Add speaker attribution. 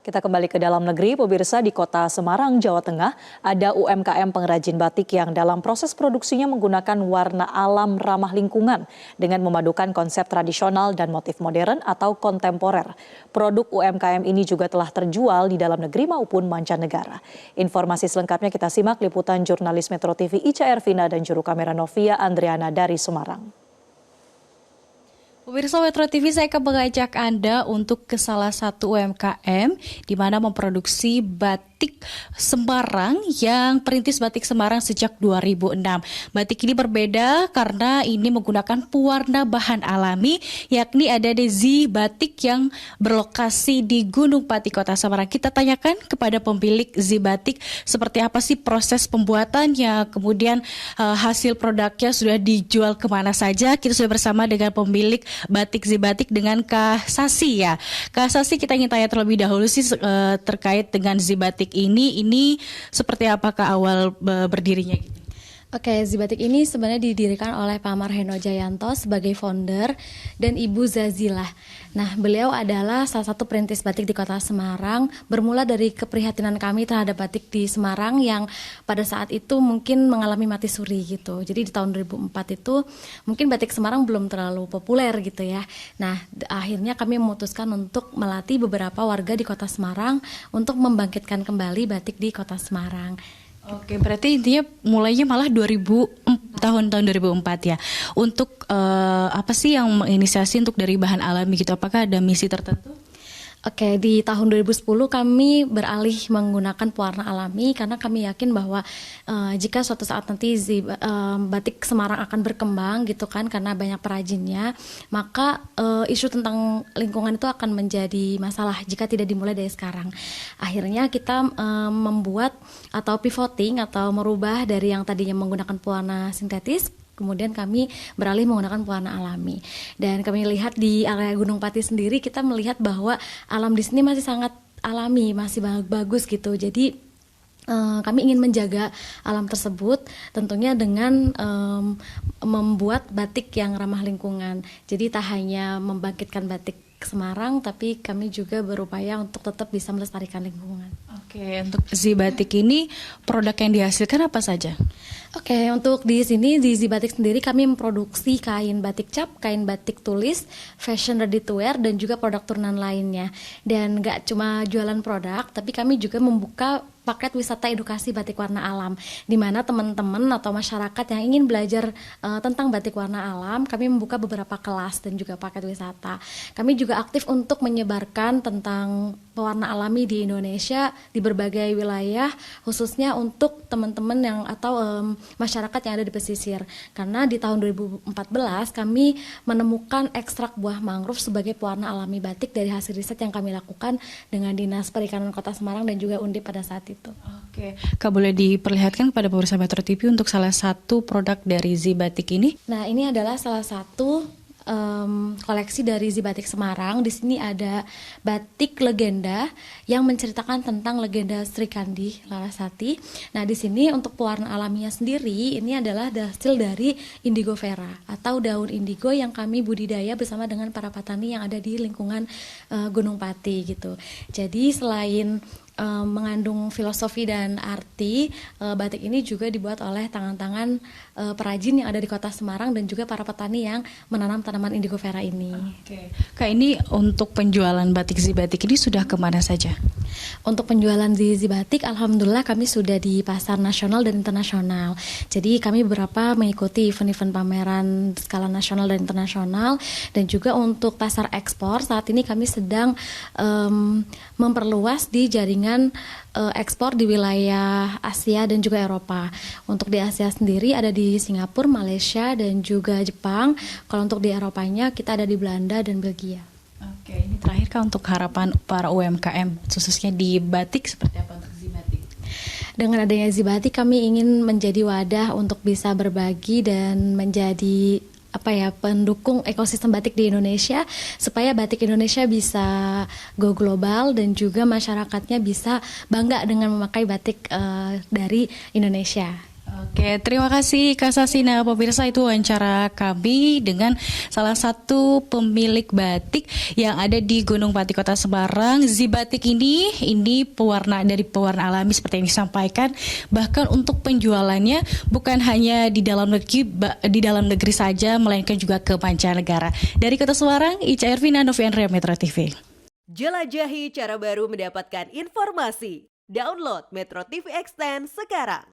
Speaker 1: Kita kembali ke dalam negeri, pemirsa. Di kota Semarang, Jawa Tengah, ada UMKM pengrajin batik yang dalam proses produksinya menggunakan warna alam ramah lingkungan dengan memadukan konsep tradisional dan motif modern atau kontemporer. Produk UMKM ini juga telah terjual di dalam negeri maupun mancanegara. Informasi selengkapnya kita simak liputan jurnalis Metro TV Ica Ervina dan juru kamera Novia Andriana dari Semarang.
Speaker 2: Pemirsa Metro TV, saya akan mengajak Anda untuk ke salah satu UMKM di mana memproduksi batik Semarang yang perintis batik Semarang sejak 2006. Batik ini berbeda karena ini menggunakan pewarna bahan alami, yakni ada Dezi Batik yang berlokasi di Gunung Pati, Kota Semarang. Kita tanyakan kepada pemilik Zi Batik seperti apa sih proses pembuatannya, kemudian hasil produknya sudah dijual kemana saja. Kita sudah bersama dengan pemilik Batik Zi Batik dengan Kak Sasi ya. Kak Sasi, kita ingin tanya terlebih dahulu sih terkait dengan Zi Batik ini seperti apakah awal berdirinya gitu?
Speaker 3: Oke, Zi Batik ini sebenarnya didirikan oleh Pak Marheno Jayanto sebagai founder dan Ibu Zazilah. Nah, beliau adalah salah satu perintis batik di Kota Semarang, bermula dari keprihatinan kami terhadap batik di Semarang yang pada saat itu mungkin mengalami mati suri gitu. Jadi di tahun 2004 itu mungkin batik Semarang belum terlalu populer gitu ya. Nah, akhirnya kami memutuskan untuk melatih beberapa warga di Kota Semarang untuk membangkitkan kembali batik di Kota Semarang.
Speaker 2: Oke, berarti intinya mulainya malah tahun 2004 ya. Untuk apa sih yang menginisiasi untuk dari bahan alami gitu? Apakah ada misi tertentu?
Speaker 3: Oke, di tahun 2010 kami beralih menggunakan pewarna alami karena kami yakin bahwa jika suatu saat nanti batik Semarang akan berkembang gitu kan karena banyak perajinnya, maka isu tentang lingkungan itu akan menjadi masalah jika tidak dimulai dari sekarang. Akhirnya kita membuat atau pivoting atau merubah dari yang tadinya menggunakan pewarna sintetis, kemudian kami beralih menggunakan pewarna alami. Dan kami lihat di area Gunung Pati sendiri, kita melihat bahwa alam di sini masih sangat alami, masih bagus gitu. Jadi kami ingin menjaga alam tersebut tentunya dengan membuat batik yang ramah lingkungan. Jadi tak hanya membangkitkan batik Semarang, tapi kami juga berupaya untuk tetap bisa melestarikan lingkungan.
Speaker 2: Oke, untuk Zi Batik ini produk yang dihasilkan apa saja?
Speaker 3: Oke, untuk di sini di Zi Batik sendiri kami memproduksi kain batik cap, kain batik tulis, fashion ready to wear, dan juga produk turunan lainnya. Dan nggak cuma jualan produk, tapi kami juga membuka paket wisata edukasi batik warna alam, di mana teman-teman atau masyarakat yang ingin belajar tentang batik warna alam, kami membuka beberapa kelas dan juga paket wisata. Kami juga aktif untuk menyebarkan tentang pewarna alami di Indonesia di berbagai wilayah, khususnya untuk teman-teman yang atau masyarakat yang ada di pesisir. Karena di tahun 2014 kami menemukan ekstrak buah mangrove sebagai pewarna alami batik dari hasil riset yang kami lakukan dengan Dinas Perikanan Kota Semarang dan juga Undip pada saat itu.
Speaker 2: Oke, Kak, boleh diperlihatkan kepada pemirsa Metro TV untuk salah satu produk dari Zi Batik ini?
Speaker 3: Nah, ini adalah salah satu koleksi dari Zi Batik Semarang. Di sini ada batik legenda yang menceritakan tentang legenda Sri Kandi Larasati. Nah, di sini untuk pewarna alaminya sendiri ini adalah hasil dari indigo vera atau daun indigo yang kami budidaya bersama dengan para petani yang ada di lingkungan Gunung Pati gitu. Jadi selain mengandung filosofi dan arti, batik ini juga dibuat oleh tangan-tangan perajin yang ada di Kota Semarang dan juga para petani yang menanam tanaman indigo vera ini.
Speaker 2: Oke. Kak, ini untuk penjualan batik Zi Batik ini sudah kemana saja?
Speaker 3: Untuk penjualan Zi Batik, alhamdulillah kami sudah di pasar nasional dan internasional. Jadi kami beberapa mengikuti event-event pameran skala nasional dan internasional, dan juga untuk pasar ekspor saat ini kami sedang memperluas di jaringan ekspor di wilayah Asia dan juga Eropa. Untuk di Asia sendiri ada di Singapura, Malaysia, dan juga Jepang. Kalau untuk di Eropanya kita ada di Belanda dan Belgia.
Speaker 2: Oke, ini terakhir Kak, untuk harapan para UMKM khususnya di batik seperti apa untuk Zi Batik?
Speaker 3: Dengan adanya Zi Batik kami ingin menjadi wadah untuk bisa berbagi dan menjadi pendukung ekosistem batik di Indonesia supaya batik Indonesia bisa go global dan juga masyarakatnya bisa bangga dengan memakai batik dari Indonesia.
Speaker 2: Oke, terima kasih Kak Sasina. Pemirsa, itu wawancara kami dengan salah satu pemilik batik yang ada di Gunung Pati Kota Semarang. Zibatik ini pewarna dari pewarna alami seperti yang disampaikan. Bahkan untuk penjualannya bukan hanya di dalam negeri saja, melainkan juga ke mancanegara. Dari Kota Semarang, Ica Ervina, Noviandria, Metro TV.
Speaker 4: Jelajahi cara baru mendapatkan informasi. Download Metro TV Extend sekarang.